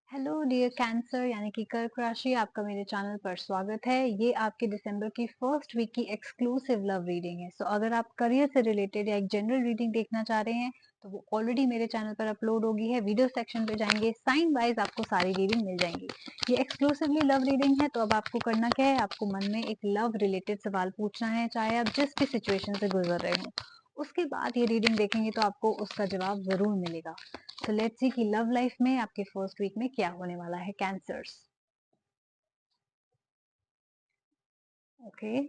Hello dear cancer यानी कि कर्क राशि, आपका मेरे चैनल पर स्वागत है। ये आपके दिसंबर की फर्स्ट वीक की एक्सक्लूसिव लव रीडिंग है। सो अगर आप करियर से रिलेटेड या एक जनरल रीडिंग देखना चाह रहे हैं तो वो ऑलरेडी मेरे चैनल पर अपलोड होगी है। वीडियो सेक्शन पे जाएंगे, साइन वाइज आपको सारी रीडिंग मिल जाएंगी। ये एक्सक्लूसिवली लव रीडिंग है, तो अब आपको करना क्या है, आपको मन में एक लव रिलेटेड सवाल पूछना है, चाहे आप जिस भी सिचुएशन से गुजर रहे हो। उसके बाद ये रीडिंग देखेंगे तो आपको उसका जवाब जरूर मिलेगा। सो लेट्स सी कि लव लाइफ में आपके फर्स्ट वीक में क्या होने वाला है कैंसर्स। ओके,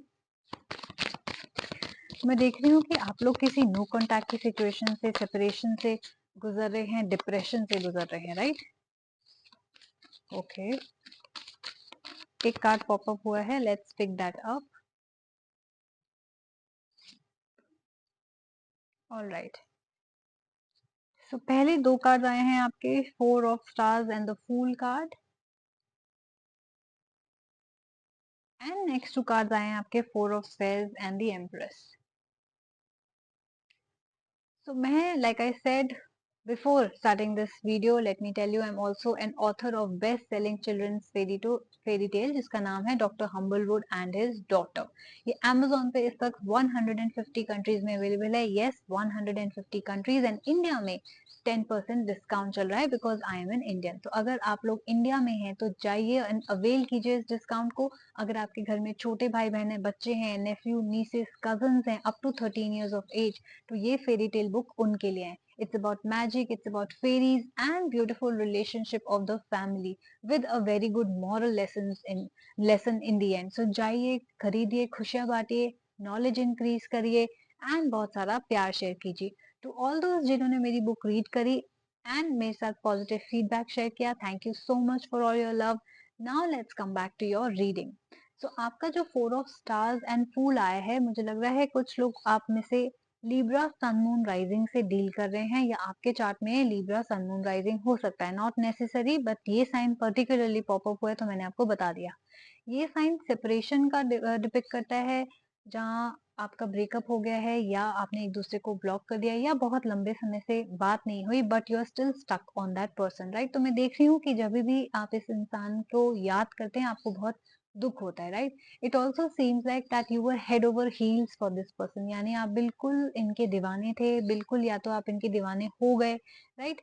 मैं देख रही हूँ कि आप लोग किसी नो कांटेक्ट की सिचुएशन से, सेपरेशन से गुजर रहे हैं, डिप्रेशन से गुजर रहे हैं, राइट? ओके, एक कार्ड पॉप अप हुआ है, let's pick that up. Alright, so पहले दो कार्ड आए हैं आपके, four of stars and the fool card, and next two card आए हैं आपके four of spares and the empress. So मैं, like I said before starting this video, let me tell you I'm also an author of best-selling children's fairy tale जिसका नाम है doctor हम्बलवुड and his daughter. ये Amazon पे इस तक 150 countries में available है। यस, 150 कंट्रीज, एंड इंडिया में 10% डिस्काउंट चल रहा है because I am an Indian. तो अगर आप लोग इंडिया में हैं तो जाइए एंड अवेल कीजिए इस डिस्काउंट को। अगर आपके घर में छोटे भाई बहन है, बच्चे हैं, नेफ्यू नीसेस कजन्स हैं up to 13 years of age, तो ये फेरी टेल बुक उनके लिए है। It's about magic, it's about fairies and beautiful relationship of the family with a very good moral lesson in the end. So जाइए, खरीदिए, खुशियां बांटिए, knowledge increase करिए and बहुत सारा प्यार शेयर कीजिए। टू ऑल दोस्त जिन्होंने मेरी बुक रीड करी एंड मेरे साथ पॉजिटिव फीडबैक शेयर किया, thank you so much for all your love. Now let's come back to your reading. So आपका जो four of stars and fool आया है, मुझे लग रहा है कुछ लोग आप में से लिब्रा सन मून राइजिंग से डील कर रहे हैं, या आपके चार्ट में लिब्रा सन मून राइजिंग हो सकता है, नॉट नेसेसरी, बट ये साइन पर्टिकुलरली पॉप अप हुआ है तो मैंने आपको बता दिया। ये साइन सेपरेशन का डिपिक्ट करता है, जहाँ आपका ब्रेकअप हो गया है या आपने एक दूसरे को ब्लॉक कर दिया या बहुत लंबे समय से बात नहीं हुई, but you are still stuck on that person, right? तो मैं देख रही हूँ कि जब भी आप इस इंसान को याद करते हैं आपको बहुत दुख होता है, right? It also seems like that you were head over heels for this person, यानी आप बिल्कुल इनके दीवाने थे, बिल्कुल, या तो आप इनके दीवाने हो गए, राइट?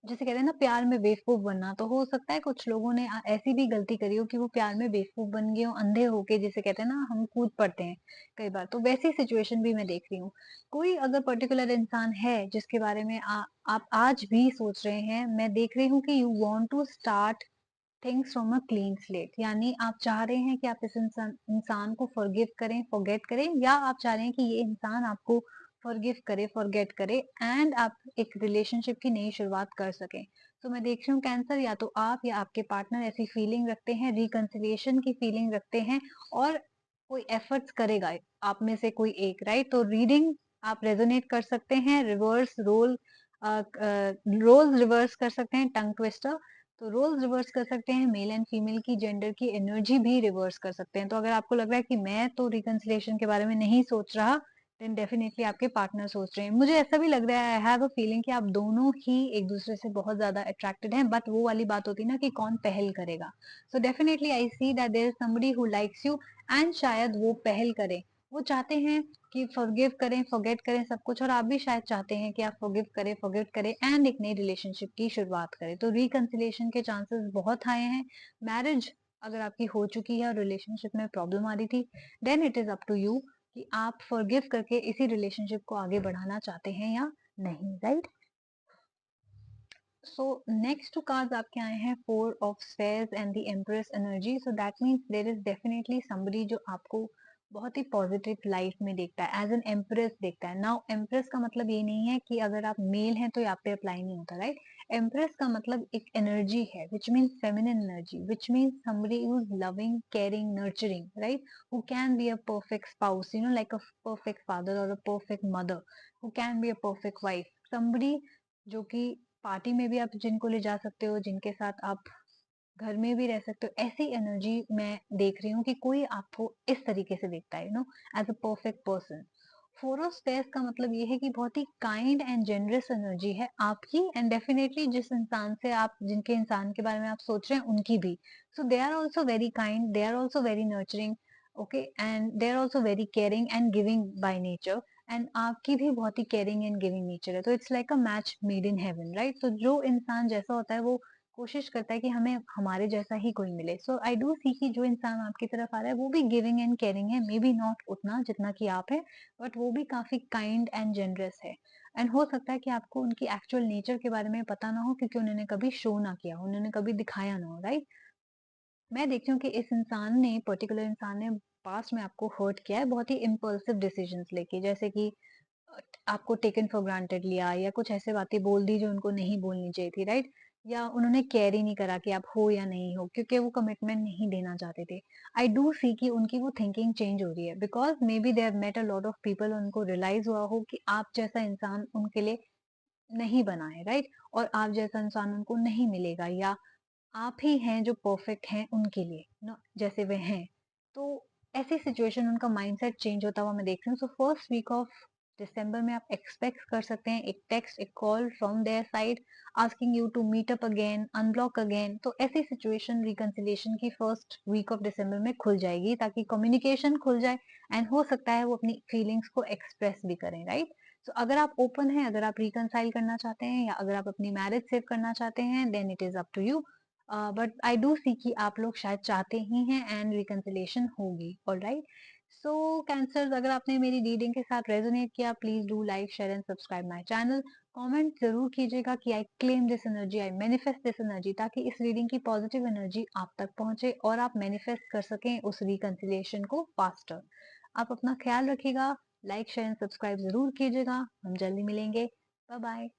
जैसे कहते हैं ना, प्यार में बेवकूफ बनना, तो हो सकता है कुछ लोगों ने ऐसी भी गलती करी हो कि वो प्यार में बेवकूफ बन गए हो, अंधे होके, जिसे कहते हैं ना हम कूद पड़ते हैं कई बार, तो वैसी सिचुएशन भी मैं देख रही हूँ। कोई अगर पर्टिकुलर इंसान है जिसके बारे में आप आज भी सोच रहे हैं, मैं देख रही हूँ कि you want to start things from a clean slate, यानी आप चाह रहे हैं कि आप इस इंसान को फॉरगिव करें, फॉरगेट करें, या आप चाह रहे हैं कि ये इंसान आपको फॉरगिव करे, फॉरगेट करे, एंड आप एक रिलेशनशिप की नई शुरुआत कर सकें। तो मैं देख रही हूँ कैंसर, या तो आप या आपके पार्टनर ऐसी फीलिंग रखते हैं, रिकंसिलिएशन की फीलिंग रखते हैं, और कोई एफर्ट्स करेगा आप में से कोई एक, राइट? तो रीडिंग आप रेजोनेट कर सकते हैं, रिवर्स रोल्स रिवर्स कर सकते हैं, टंग ट्विस्टर, तो रोल्स रिवर्स कर सकते हैं, मेल एंड फीमेल की जेंडर की एनर्जी भी रिवर्स कर सकते हैं। तो अगर आपको लग रहा है कि मैं तो रिकंसिलेशन के बारे में नहीं सोच रहा, देन डेफिनेटली आपके पार्टनर सोच रहे हैं। मुझे ऐसा भी लग रहा है, आई हैव अ फीलिंग कि आप दोनों ही एक दूसरे से बहुत ज्यादा अट्रैक्टेड हैं, बट वो वाली बात होती है ना कि कौन पहल करेगा। So definitely I see that there is somebody who likes you, and शायद वो पहल करें, वो चाहते हैं कि फॉरगिव करें, फॉरगेट करें सब कुछ, और आप भी शायद चाहते हैं कि आप फॉरगिव करें, फॉरगेट करें, एंड एक नई रिलेशनशिप की शुरुआत करें। तो रिकंसिलेशन के चांसेस बहुत हाई हैं। मैरिज अगर आपकी हो चुकी है और रिलेशनशिप में प्रॉब्लम आ रही थी, then it is up to you कि आप फॉरगिव करके इसी रिलेशनशिप को आगे बढ़ाना चाहते हैं या नहीं, right? So next two cards आपके आए हैं four of spheres and the empress energy. So that means there is definitely somebody जो आपको बहुत ही पॉजिटिव लाइफ में देखता है, एज एन एम्प्रेस देखता है। नाउ एम्प्रेस का मतलब ये नहीं है कि अगर आप मेल हैं तो आप पे अप्लाई नहीं होता, राइट? एम्प्रेस का मतलब एक एनर्जी है which means feminine energy, which means somebody who is loving, caring, nurturing, right? Who can be a perfect spouse, you know, like a perfect father or a perfect mother, who can be a perfect wife, somebody जो कि party में भी आप जिनको ले जा सकते हो, जिनके साथ आप घर में भी रह सकते हो, ऐसी एनर्जी मैं देख रही हूँ कि कोई आपको इस तरीके से देखता है, you know, as a perfect person. Four of stairs का मतलब ये है कि बहुत ही काइंड एंड जेनरस एनर्जी है आपकी, एंड डेफिनेटली जिस इंसान से आप, जिनके इंसान के बारे में आप सोच रहे हैं उनकी भी। So they are also very kind, they are also very nurturing, okay, and they are also very caring and giving by nature. And आपकी भी बहुत ही केयरिंग एंड गिविंग नेचर है, तो it's like a match made in heaven, right? तो जो इंसान जैसा होता है वो कोशिश करता है कि हमें हमारे जैसा ही कोई मिले। सो आई डू सी कि जो इंसान आपकी तरफ आ रहा है वो भी गिविंग एंड केयरिंग है, मे बी नॉट उतना जितना कि आप है, बट वो भी काफी काइंड एंड जेनरस है। एंड हो सकता है कि आपको उनकी एक्चुअल नेचर के बारे में पता ना हो, क्योंकि उन्होंने कभी शो ना किया, उन्होंने कभी दिखाया ना हो, राइट? मैं देखती हूँ कि इस इंसान ने, पर्टिकुलर इंसान ने पास्ट में आपको हर्ट किया है बहुत ही इम्पल्सिव डिसीजंस लेके, जैसे कि अ, आपको टेकन फॉर ग्रांटेड लिया, या कुछ ऐसे बातें बोल दी जो उनको नहीं बोलनी चाहिए थी, राइट? या उन्होंने केयर ही नहीं करा कि आप हो या नहीं हो, क्योंकि वो कमिटमेंट नहीं देना चाहते थे। आई डू सी कि उनकी वो थिंकिंग चेंज हो रही है, because maybe they have met a lot of people, उनको रियलाइज हुआ हो कि आप जैसा इंसान उनके लिए नहीं बना है, राइट? और आप जैसा इंसान उनको नहीं मिलेगा, या आप ही हैं जो परफेक्ट हैं उनके लिए ना, जैसे वे हैं। तो ऐसी सिचुएशन उनका माइंडसेट चेंज होता हुआ मैं देख रही हूँ। So first week of December में आप एक्सपेक्ट कर सकते हैं एक टेक्स्ट, एक call from there side, asking you to meet up again, unblock again. तो ऐसी सिचुएशन रिकंसिलिएशन की फर्स्ट वीक ऑफ दिसंबर में खुल जाएगी, ताकि कम्युनिकेशन खुल जाए, एंड हो सकता है वो अपनी फीलिंग्स को एक्सप्रेस भी करें, राइट? तो अगर आप ओपन हैं, अगर आप रिकंसाइल करना चाहते हैं, या अगर आप अपनी मैरिज सेव करना चाहते हैं, then it is up to you. But I do see कि आप लोग शायद चाहते ही हैं, एंड रिकंसिलिएशन होगी, ऑलराइट? सो कैंसर, अगर आपने मेरी रीडिंग के साथ रेजोनेट किया, please do like, share and subscribe my channel. Comment जरूर कीजिएगा कि I claim this energy, I manifest this energy, ताकि इस रीडिंग की पॉजिटिव एनर्जी आप तक पहुंचे और आप मैनिफेस्ट कर सकें उस रिकंसिलिएशन को फास्टर। आप अपना ख्याल रखिएगा, लाइक शेयर एंड सब्सक्राइब जरूर कीजिएगा। हम जल्दी मिलेंगे। Bye bye.